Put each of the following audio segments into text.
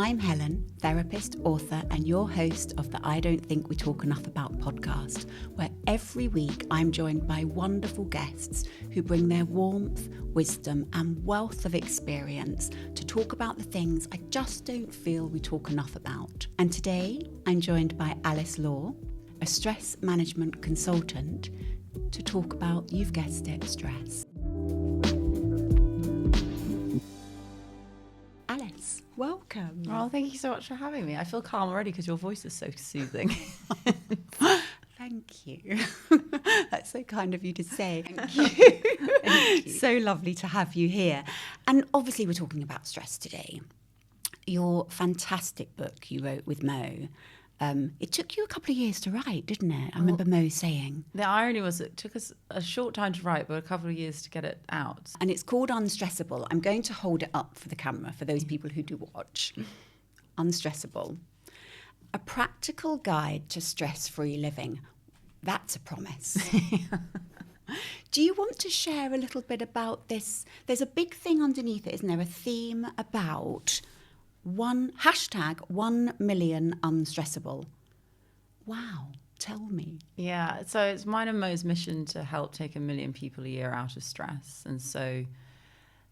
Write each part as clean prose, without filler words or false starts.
I'm Helen, therapist, author, and your host of the I Don't Think We Talk Enough About podcast, where every week I'm joined by wonderful guests who bring their warmth, wisdom, and wealth of experience to talk about the things I just don't feel we talk enough about. And today I'm joined by h.e.l.e.n.m.a.r.i.e, a stress management consultant, to talk about, you've guessed it, stress. Alice, welcome. Oh, thank you so much for having me. I feel calm already because your voice is so soothing. Thank you. That's so kind of you to say. Thank you. Thank you. So lovely to have you here. And obviously we're talking about stress today. Your fantastic book you wrote with Mo, it took you a couple of years to write, didn't it? I remember Mo saying. The irony was it took us a short time to write, but a couple of years to get it out. And it's called Unstressable. I'm going to hold it up for the camera for those people who do watch. Unstressable. A practical guide to stress-free living. That's a promise. Do you want to share a little bit about this? There's a big thing underneath it, isn't there? A theme about #1 million unstressable. Wow, tell me. Yeah, so it's mine and Mo's mission to help take 1 million people a year out of stress. And so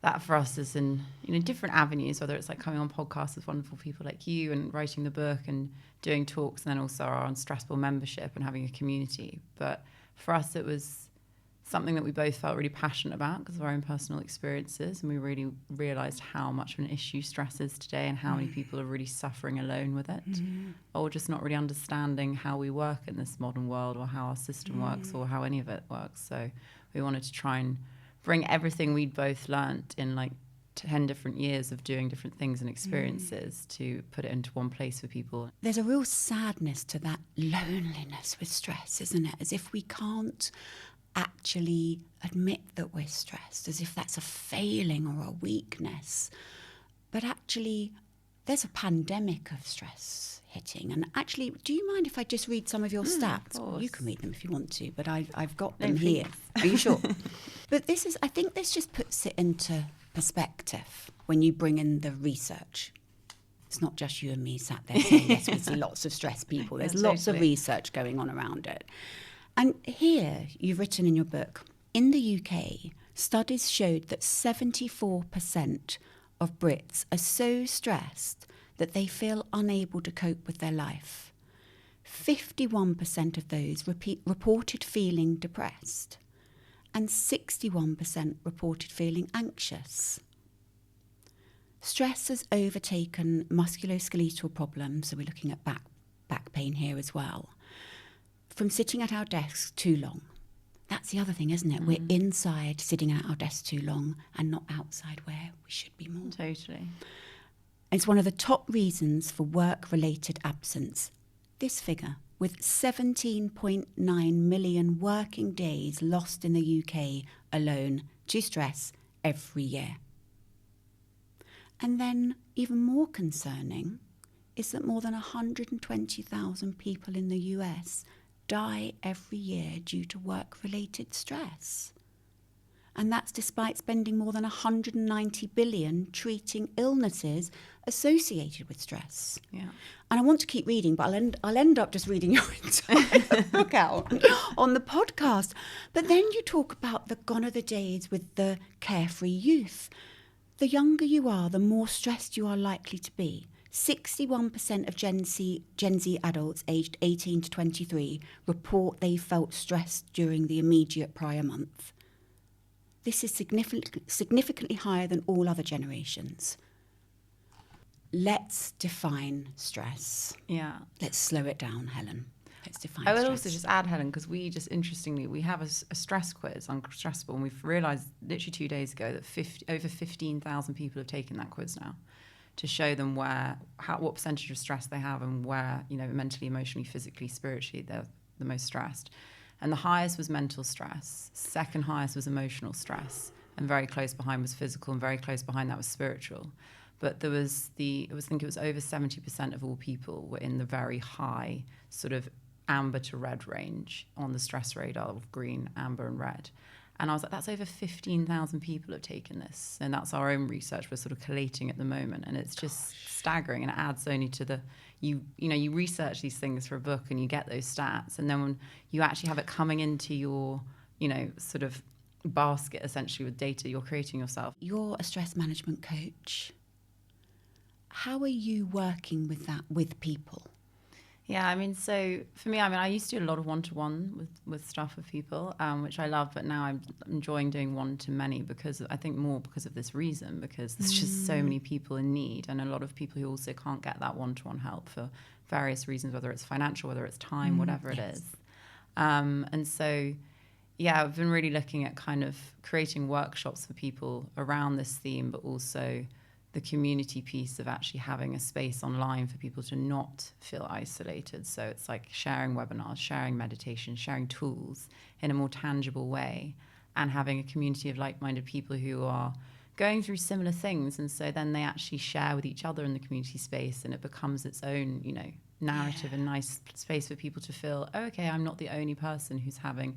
that for us is in different avenues, whether it's like coming on podcasts with wonderful people like you and writing the book and doing talks, and then also our Unstressable membership and having a community. But for us, it was something that we both felt really passionate about because of our own personal experiences, and we really realised how much of an issue stress is today and how many people are really suffering alone with it, or just not really understanding how we work in this modern world or how our system works or how any of it works. So we wanted to try and bring everything we'd both learnt in like 10 different years of doing different things and experiences to put it into one place for people. There's a real sadness to that loneliness with stress, isn't it? As if we can't actually admit that we're stressed, as if that's a failing or a weakness. But actually, there's a pandemic of stress hitting. And actually, do you mind if I just read some of your stats? Of You can read them if you want to, but I've got No, them here. please. Are you sure? But I think this just puts it into perspective when you bring in the research. It's not just you and me sat there saying, yes, we see lots of stressed people. There's lots of research going on around it. And here, you've written in your book, in the UK, studies showed that 74% of Brits are so stressed that they feel unable to cope with their life. 51% of those reported feeling depressed, and 61% reported feeling anxious. Stress has overtaken musculoskeletal problems, so we're looking at back pain here as well, from sitting at our desks too long. That's the other thing, isn't it? We're inside sitting at our desks too long and not outside where we should be more. Totally. It's one of the top reasons for work-related absence. This figure, with 17.9 million working days lost in the UK alone to stress every year. And then, even more concerning, is that more than 120,000 people in the US die every year due to work-related stress. And that's despite spending more than 190 billion treating illnesses associated with stress. Yeah. And I want to keep reading, but I'll end up just reading your entire book out on the podcast. But then you talk about the gone are the days with the carefree youth. The younger you are, the more stressed you are likely to be. 61% of Gen Z adults aged 18 to 23 report they felt stressed during the immediate prior month. This is significantly higher than all other generations. Let's define stress. Yeah. Let's slow it down, Helen. Let's define I would stress. also just add, Helen, because interestingly, we have a stress quiz on Stressable, and we've realised literally 2 days ago that over 15,000 people have taken that quiz now, to show them what percentage of stress they have and where, mentally, emotionally, physically, spiritually, they're the most stressed. And the highest was mental stress. Second highest was emotional stress. And very close behind was physical, and very close behind that was spiritual. But there was I think it was over 70% of all people were in the very high sort of amber to red range on the stress radar of green, amber and red. And I was like, that's over 15,000 people have taken this. And that's our own research we're sort of collating at the moment. And it's just staggering. And it adds only to the, you research these things for a book and you get those stats. And then when you actually have it coming into your, sort of basket essentially with data you're creating yourself. You're a stress management coach. How are you working with that with people? Yeah, I mean, so for me, I used to do a lot of one-to-one with stuff with people, which I love, but now I'm enjoying doing one-to-many because of this reason, because there's just so many people in need, and a lot of people who also can't get that one-to-one help for various reasons, whether it's financial, whether it's time, whatever it is. And so, yeah, I've been really looking at kind of creating workshops for people around this theme, but also the community piece of actually having a space online for people to not feel isolated. So it's like sharing webinars, sharing meditation, sharing tools in a more tangible way, and having a community of like-minded people who are going through similar things. And so then they actually share with each other in the community space, and it becomes its own, narrative and nice space for people to feel, oh, okay, I'm not the only person who's having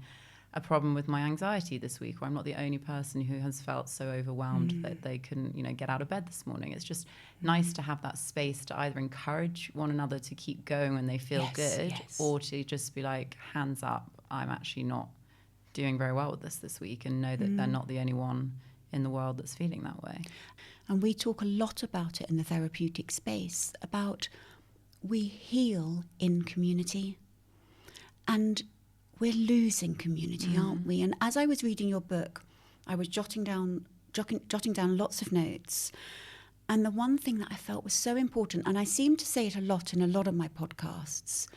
a problem with my anxiety this week, or I'm not the only person who has felt so overwhelmed that they couldn't, get out of bed this morning. It's just nice to have that space to either encourage one another to keep going when they feel good, or to just be like, hands up, I'm actually not doing very well with this week, and know that they're not the only one in the world that's feeling that way. And we talk a lot about it in the therapeutic space, about we heal in community, and we're losing community, aren't we? And as I was reading your book, I was jotting down lots of notes. And the one thing that I felt was so important, and I seem to say it a lot in a lot of my podcasts,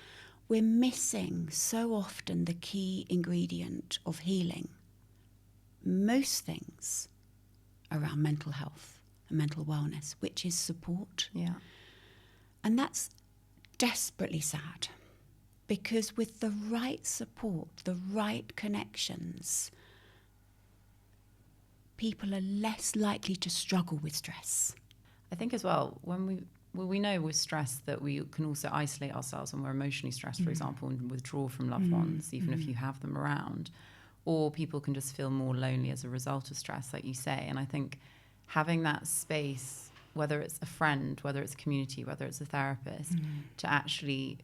we're missing so often the key ingredient of healing. Most things around mental health and mental wellness, which is support. Yeah. And that's desperately sad. Because with the right support, the right connections, people are less likely to struggle with stress. I think as well, when we know with stress that we can also isolate ourselves when we're emotionally stressed, for example, and withdraw from loved ones, even if you have them around. Or people can just feel more lonely as a result of stress, like you say. And I think having that space, whether it's a friend, whether it's a community, whether it's a therapist, to actually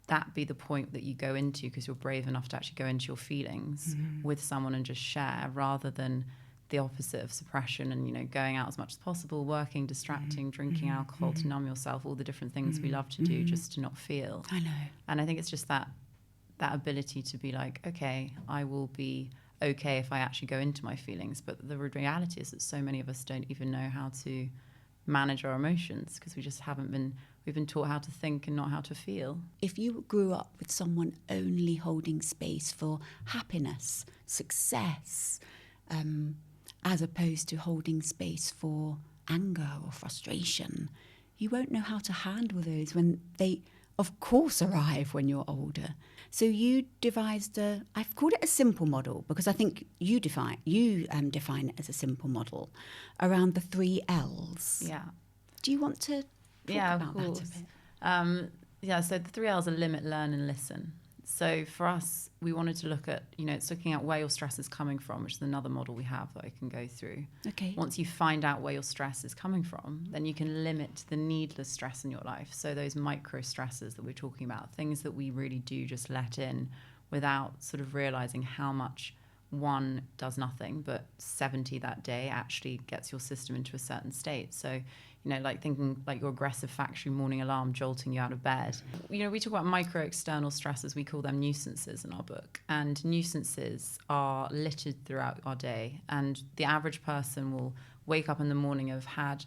that be the point that you go into, because you're brave enough to actually go into your feelings with someone and just share, rather than the opposite of suppression and, going out as much as possible, working, distracting, drinking alcohol to numb yourself, all the different things we love to do just to not feel. I know. And I think it's just that ability to be like, okay, I will be okay if I actually go into my feelings. But the reality is that so many of us don't even know how to manage our emotions, because we've been taught how to think and not how to feel. If you grew up with someone only holding space for happiness, success, as opposed to holding space for anger or frustration, you won't know how to handle those when they, of course, arrive when you're older. So you devised I've called it a simple model, because I think you define it as a simple model around the 3 L's. Yeah. Do you want to talk about that a bit? So the 3 L's are limit, learn, and listen. So for us, we wanted to look at, it's looking at where your stress is coming from, which is another model we have that I can go through. Okay. Once you find out where your stress is coming from, then you can limit the needless stress in your life. So those micro stresses that we're talking about, things that we really do just let in without sort of realizing how much one does nothing, but 70 that day actually gets your system into a certain state. So, like thinking like your aggressive factory morning alarm jolting you out of bed. We talk about micro external stresses, we call them nuisances in our book. And nuisances are littered throughout our day. And the average person will wake up in the morning and have had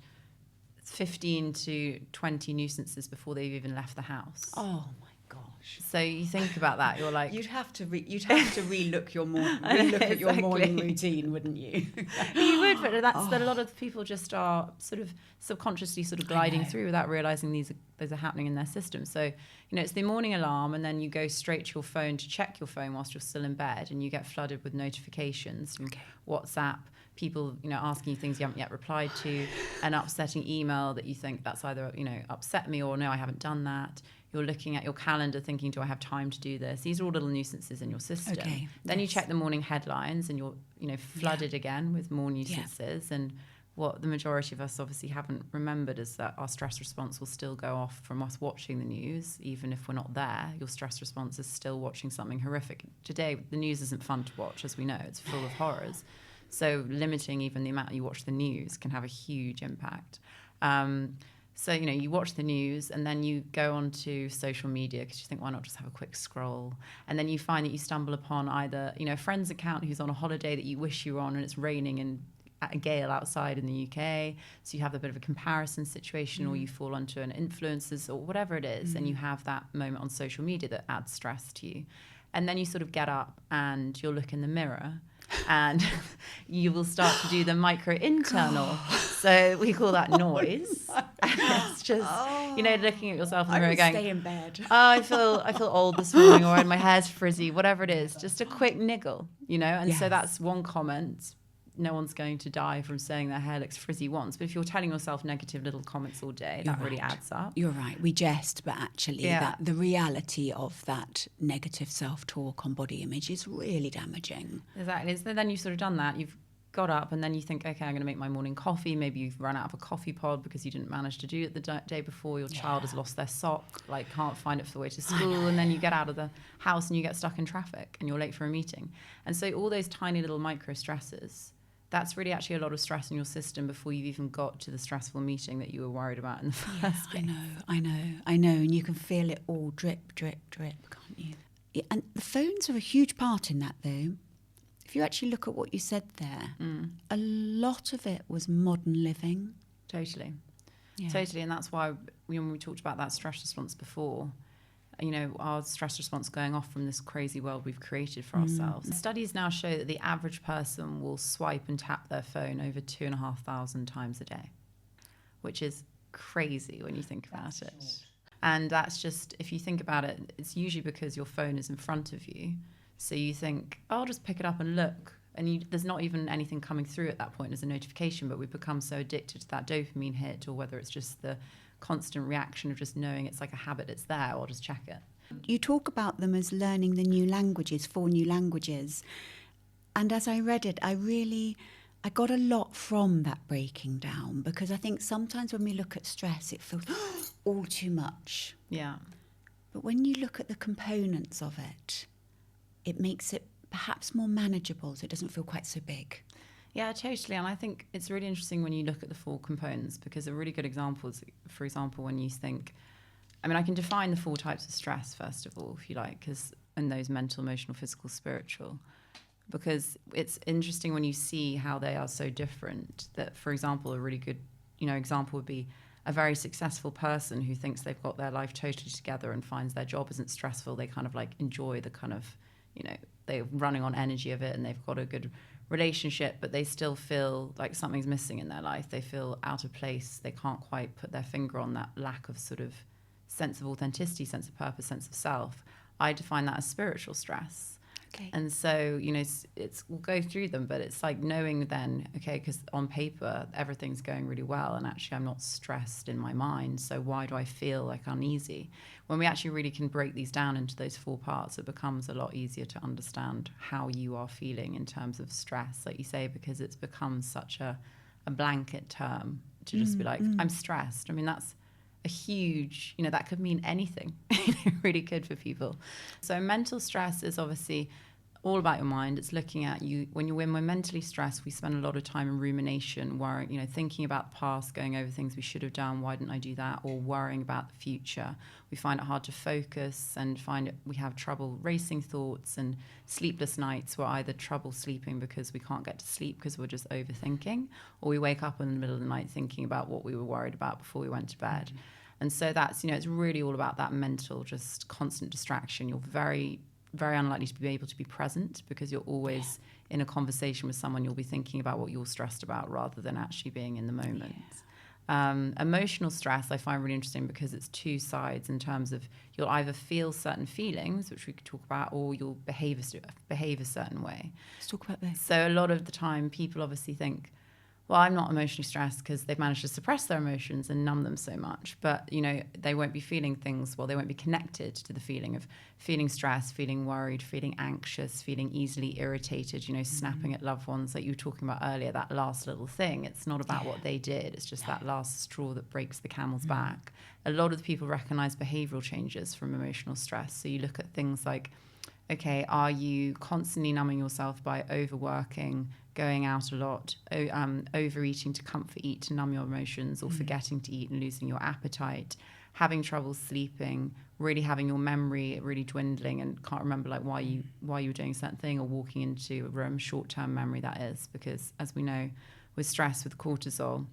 15 to 20 nuisances before they've even left the house. Oh my gosh! So you think about that, you're like, you'd have to relook at your morning routine, wouldn't you? You would, but that's that a lot of people just are sort of subconsciously sort of gliding through without realizing these are happening in their system. So it's the morning alarm, and then you go straight to your phone to check your phone whilst you're still in bed, and you get flooded with notifications from WhatsApp, people asking you things you haven't yet replied to, an upsetting email that you think that's either upset me or no, I haven't done that. you're looking at your calendar thinking, do I have time to do this? These are all little nuisances in your system. Okay. Then you check the morning headlines and you're, flooded again with more nuisances. And what the majority of us obviously haven't remembered is that our stress response will still go off from us watching the news. Even if we're not there, your stress response is still watching something horrific. Today, the news isn't fun to watch, as we know. It's full of horrors. So limiting even the amount you watch the news can have a huge impact. So, you watch the news and then you go onto social media because you think, why not just have a quick scroll? And then you find that you stumble upon either, a friend's account who's on a holiday that you wish you were on and it's raining and a gale outside in the UK. So you have a bit of a comparison situation, or you fall onto an influencer's or whatever it is. And you have that moment on social media that adds stress to you. And then you sort of get up and you'll look in the mirror and you will start to do the micro-internal. So we call that noise. It's just, looking at yourself in the mirror going, stay in bed. I feel old this morning, or my hair's frizzy, whatever it is. Just a quick niggle, And so that's one comment. No one's going to die from saying their hair looks frizzy once. But if you're telling yourself negative little comments all day, that really adds up. You're right. We jest, but actually that the reality of that negative self-talk on body image is really damaging. Exactly. So then you've sort of done that. You've got up and then you think, okay, I'm going to make my morning coffee. Maybe you've run out of a coffee pod because you didn't manage to do it the day before. Your child has lost their sock, can't find it for the way to school. And then you get out of the house and you get stuck in traffic and you're late for a meeting. And so all those tiny little micro stresses, that's really actually a lot of stress in your system before you've even got to the stressful meeting that you were worried about in the first place. I know. And you can feel it all drip, drip, drip, can't you? Yeah, and the phones are a huge part in that, though. If you actually look at what you said there, a lot of it was modern living. Totally. And that's why when we talked about that stress response before, our stress response going off from this crazy world we've created for ourselves. Studies now show that the average person will swipe and tap their phone over 2,500 times a day, which is crazy when you think about it. And that's just, if you think about it, it's usually because your phone is in front of you. So you think, I'll just pick it up and look. And there's not even anything coming through at that point as a notification, but we've become so addicted to that dopamine hit, or whether it's just the constant reaction of just knowing it's like a habit, it's there, I'll just check it. You talk about them as learning the new languages, 4 new languages. And as I read it, I got a lot from that breaking down, because I think sometimes when we look at stress, it feels all too much. Yeah. But when you look at the components of it, it makes it perhaps more manageable, so it doesn't feel quite so big. Yeah, totally. And I think it's really interesting when you look at the 4 components, because a really good example is, for example, when you think, I can define the 4 types of stress, first of all, if you like, and those mental, emotional, physical, spiritual, because it's interesting when you see how they are so different. That, for example, a really good, example would be a very successful person who thinks they've got their life totally together and finds their job isn't stressful. They kind of enjoy the kind of, they're running on energy of it, and they've got a good relationship, but they still feel like something's missing in their life. They feel out of place. They can't quite put their finger on that lack of sort of sense of authenticity, sense of purpose, sense of self. I define that as spiritual stress. Okay. And so, we'll go through them, but it's like knowing then, okay, because on paper, everything's going really well, and actually I'm not stressed in my mind, so why do I feel like uneasy? When we actually really can break these down into those 4 parts, it becomes a lot easier to understand how you are feeling in terms of stress, like you say, because it's become such a blanket term to just be like, I'm stressed. That's a huge, that could mean anything. It really could for people. So mental stress is obviously all about your mind. It's looking at you when we're mentally stressed. We spend a lot of time in rumination, worrying, thinking about the past, going over things we should have done. Why didn't I do that? Or worrying about the future. We find it hard to focus and we have trouble racing thoughts, and sleepless nights. We're either trouble sleeping because we can't get to sleep because we're just overthinking, or we wake up in the middle of the night thinking about what we were worried about before we went to bed. And so that's, it's really all about that mental, just constant distraction. You're very, very unlikely to be able to be present because you're always in a conversation with someone. You'll be thinking about what you're stressed about rather than actually being in the moment. Emotional stress I find really interesting because it's 2 sides in terms of you'll either feel certain feelings, which we could talk about, or you'll behave a certain way. Let's talk about this. So a lot of the time people obviously think, well, I'm not emotionally stressed because they've managed to suppress their emotions and numb them so much. But, they won't be feeling things, well, they won't be connected to the feeling of feeling stressed, feeling worried, feeling anxious, feeling easily irritated, snapping at loved ones like you were talking about earlier, that last little thing. It's not about what they did. It's just that last straw that breaks the camel's back. A lot of the people recognize behavioral changes from emotional stress. So you look at things like, okay, are you constantly numbing yourself by overworking, going out a lot, overeating to comfort eat to numb your emotions, or forgetting to eat and losing your appetite, having trouble sleeping, really having your memory really dwindling and can't remember like why you were doing certain thing, or walking into a room, short-term memory that is, because as we know with stress, with cortisol,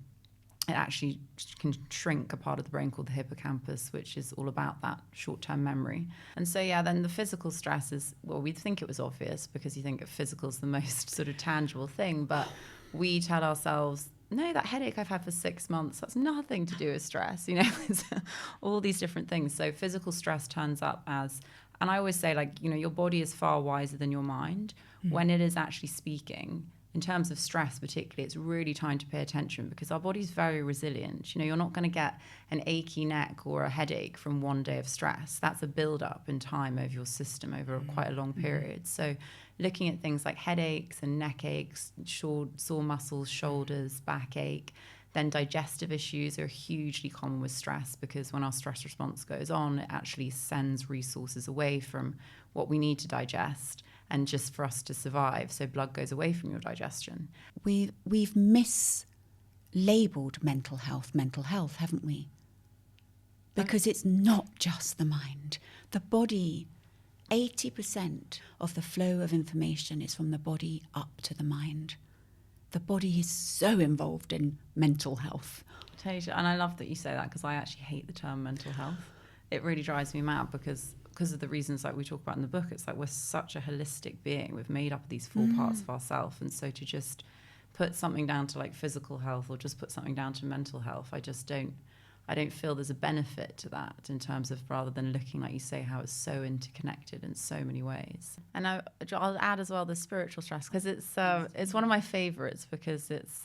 it actually can shrink a part of the brain called the hippocampus, which is all about that short-term memory. And so, then the physical stress is, well, we'd think it was obvious because you think physical is the most sort of tangible thing, but we tell ourselves, no, that headache I've had for 6 months, that's nothing to do with stress, it's all these different things. So physical stress turns up as, and I always say, like, your body is far wiser than your mind when it is actually speaking. In terms of stress particularly, it's really time to pay attention because our body's very resilient. You're not going to get an achy neck or a headache from one day of stress. That's a build-up in time over your system over quite a long period. So looking at things like headaches and neck aches, sore muscles, shoulders, backache, then digestive issues are hugely common with stress because when our stress response goes on, it actually sends resources away from what we need to digest and just for us to survive. So blood goes away from your digestion. We've mislabeled mental health, haven't we? Because it's not just the mind. The body, 80% of the flow of information is from the body up to the mind. The body is so involved in mental health. Totally. And I love that you say that because I actually hate the term mental health. It really drives me mad because of the reasons like we talk about in the book. It's like we're such a holistic being. We've made up these 4 parts of ourselves. And so to just put something down to like physical health or just put something down to mental health, I don't feel there's a benefit to that in terms of rather than looking, like you say, how it's so interconnected in so many ways. And I'll add as well the spiritual stress because it's one of my favorites because it's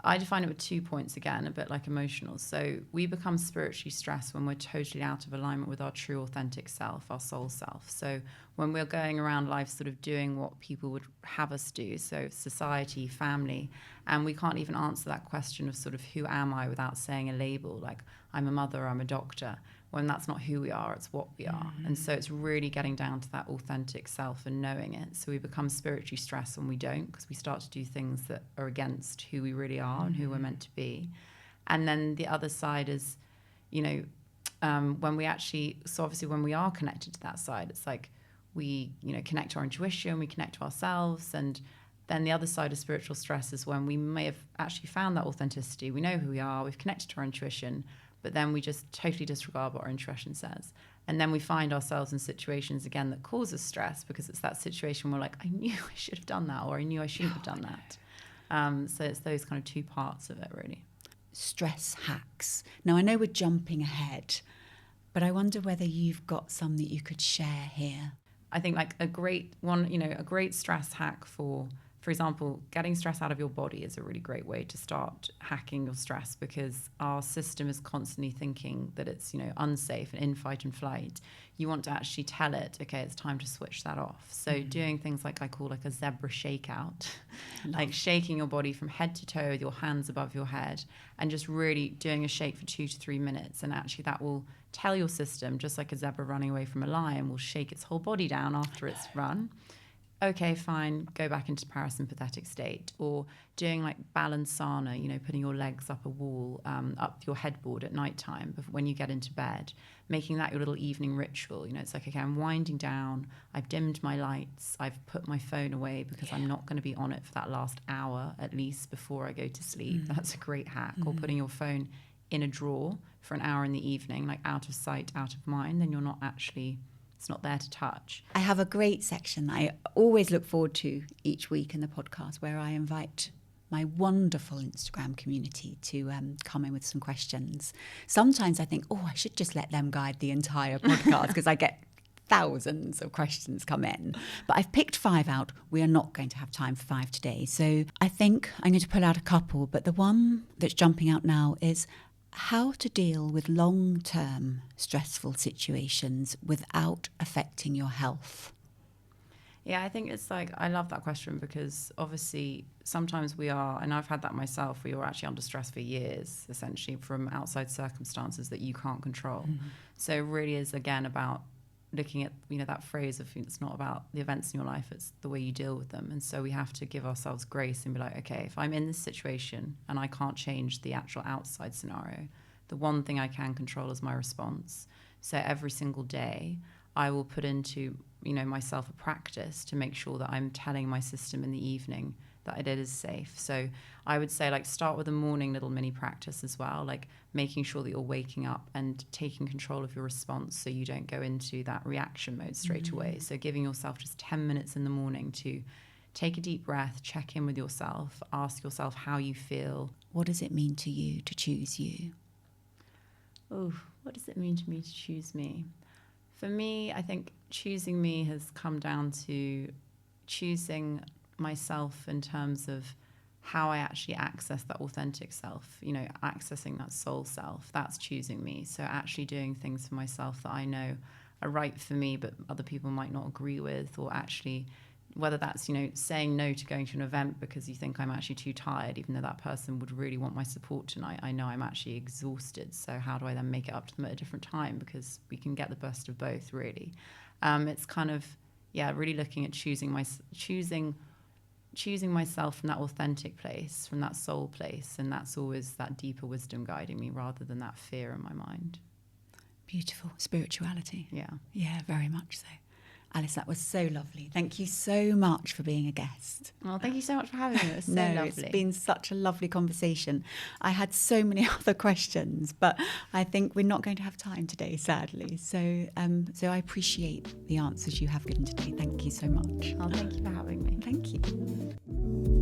I define it with 2 points again, a bit like emotional. So we become spiritually stressed when we're totally out of alignment with our true authentic self, our soul self. So when we're going around life sort of doing what people would have us do, so society, family, and we can't even answer that question of sort of who am I without saying a label, like I'm a mother, I'm a doctor, when that's not who we are, it's what we are. And so it's really getting down to that authentic self and knowing it. So we become spiritually stressed when we don't, because we start to do things that are against who we really are and who we're meant to be. And then the other side is, when we actually, so obviously when we are connected to that side, it's like we, connect to our intuition, we connect to ourselves. And then the other side of spiritual stress is when we may have actually found that authenticity. We know who we are, we've connected to our intuition, but then we just totally disregard what our intuition says. And then we find ourselves in situations again that cause us stress because it's that situation where like, I knew I should have done that, or I knew I shouldn't have done that. So it's those kind of 2 parts of it, really. Stress hacks. Now, I know we're jumping ahead, but I wonder whether you've got some that you could share here. I think like a great one, a great stress hack for example, getting stress out of your body is a really great way to start hacking your stress because our system is constantly thinking that it's, unsafe and in fight and flight. You want to actually tell it, okay, it's time to switch that off. So doing things like I call like a zebra shakeout, like shaking your body from head to toe with your hands above your head and just really doing a shake for 2 to 3 minutes. And actually that will tell your system, just like a zebra running away from a lion will shake its whole body down after it's run. Okay, fine, go back into parasympathetic state. Or doing like balansana, putting your legs up a wall, up your headboard at nighttime when you get into bed, making that your little evening ritual. It's like, okay, I'm winding down, I've dimmed my lights, I've put my phone away because I'm not going to be on it for that last hour at least before I go to sleep. That's a great hack. Or putting your phone in a drawer for an hour in the evening, like out of sight, out of mind, then you're not actually... it's not there to touch. I have a great section that I always look forward to each week in the podcast where I invite my wonderful Instagram community to come in with some questions. Sometimes I think, I should just let them guide the entire podcast because I get thousands of questions come in, but I've picked 5 out. We are not going to have time for 5 today. So I think I'm going to pull out a couple, but the one that's jumping out now is how to deal with long-term stressful situations without affecting your health. Yeah, I think it's like, I love that question because obviously sometimes we are, and I've had that myself, we were actually under stress for years, essentially from outside circumstances that you can't control. Mm-hmm. So it really is, again, about looking at, that phrase of it's not about the events in your life, it's the way you deal with them. And so we have to give ourselves grace and be like, okay, if I'm in this situation and I can't change the actual outside scenario, the one thing I can control is my response. So every single day I will put into myself a practice to make sure that I'm telling my system in the evening that it is safe. So I would say, like, start with a morning little mini practice as well, like making sure that you're waking up and taking control of your response so you don't go into that reaction mode straight away. So giving yourself just 10 minutes in the morning to take a deep breath, check in with yourself, ask yourself how you feel. What does it mean to you to choose you? Oh, what does it mean to me to choose me? For me, I think choosing me has come down to choosing myself in terms of how I actually access that authentic self, accessing that soul self. That's choosing me. So actually doing things for myself that I know are right for me, but other people might not agree with, or actually, whether that's, saying no to going to an event because you think I'm actually too tired, even though that person would really want my support tonight. I know I'm actually exhausted. So how do I then make it up to them at a different time? Because we can get the best of both, really. It's kind of, really looking at choosing myself from that authentic place, from that soul place. And that's always that deeper wisdom guiding me rather than that fear in my mind. Beautiful. Spirituality. Yeah. Yeah, very much so. Alice, that was so lovely. Thank you so much for being a guest. Well, thank you so much for having me. It was so lovely. It's been such a lovely conversation. I had so many other questions, but I think we're not going to have time today, sadly. So I appreciate the answers you have given today. Thank you so much. Oh, thank you for having me. Thank you.